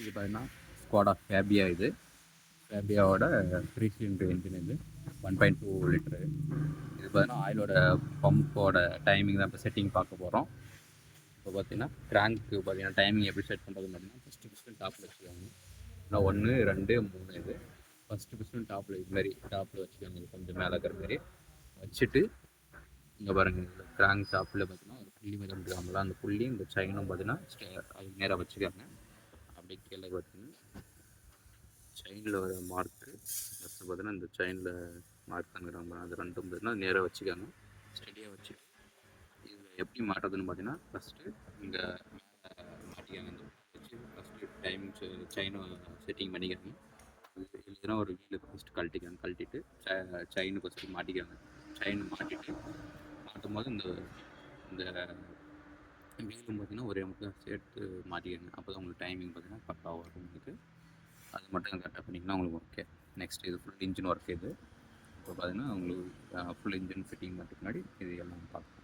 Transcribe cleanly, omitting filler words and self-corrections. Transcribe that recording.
இது பார்த்தீங்கன்னா ஸ்குவாடா ஃபேபியா. இது ஃபேபியாவோட 3 சிலிண்டர் இன்ஜின். இது 1.2 லிட்டரு. இது பார்த்தீங்கன்னா ஆயிலோட பம்போட டைமிங் தான் இப்போ செட்டிங் பார்க்க போகிறோம். இப்போ பார்த்தீங்கன்னா கிராங்க்கு பார்த்தீங்கன்னா டைமிங் எப்படி செட் பண்ணுறதுன்னு பார்த்தீங்கன்னா ஃபஸ்ட்டு பிஸ்டன் டாப்பில் வச்சுக்கோங்க. இல்லை 1 2 3 இது ஃபஸ்ட்டு பிஸ்டன் டாப்பில் இதுமாரி டாப்பில் வச்சுக்கோங்க. இது கொஞ்சம் மேலே இருக்கிற மாதிரி வச்சுட்டு இங்கே பாருங்கள், இந்த கிராங்க் டாப்பில் பார்த்தீங்கன்னா ஒரு புள்ளி மாதிரி வந்துருக்காங்களா, அந்த புள்ளி இந்த செயினும் பார்த்தீங்கன்னா அது நேராக வச்சுக்கோங்க. அப்படி கீழே பார்த்தீங்கன்னா செயினில் வர மார்க்கு ப்ளஸ் பார்த்தீங்கன்னா இந்த செயினில் மார்க் பண்ணிடுறாங்க. அது ரெண்டும் பார்த்தீங்கன்னா நேராக வச்சுக்கோங்க. ஸ்டெடியாக வச்சுட்டு இதில் எப்படி மாட்டுறதுன்னு பார்த்தீங்கன்னா ஃபஸ்ட்டு இங்கே மேலே மாட்டிக்காங்க. இந்த வச்சு ஃபஸ்ட்டு டைமிங் செயினை செட்டிங் பண்ணிக்காங்க. இல்லைன்னா ஒரு வீலு ஃபஸ்ட்டு கழட்டிக்காங்க. கழட்டிட்டு செயினு ஃபஸ்ட்டு மாட்டிக்காங்க. செயின் மாட்டிட்டு மாட்டும் போது இந்த இந்த வீலும் பார்த்தீங்கன்னா ஒரே மட்டும் சேர்த்து மாட்டிக்கங்க. அப்போ தான் உங்களுக்கு டைமிங் பார்த்தீங்கன்னா கரெக்டாக வரும் உங்களுக்கு. அது மட்டும் கரெக்டாக பண்ணிங்கன்னா உங்களுக்கு ஓகே. நெக்ஸ்ட் இது ஃபுல் இன்ஜின் ஒர்க். இது இப்போ பார்த்தீங்கன்னா உங்களுக்கு ஃபுல் இன்ஜின் ஃபிட்டிங் பண்ணுறதுக்கு முன்னாடி இது எல்லாம் பார்க்கலாம்.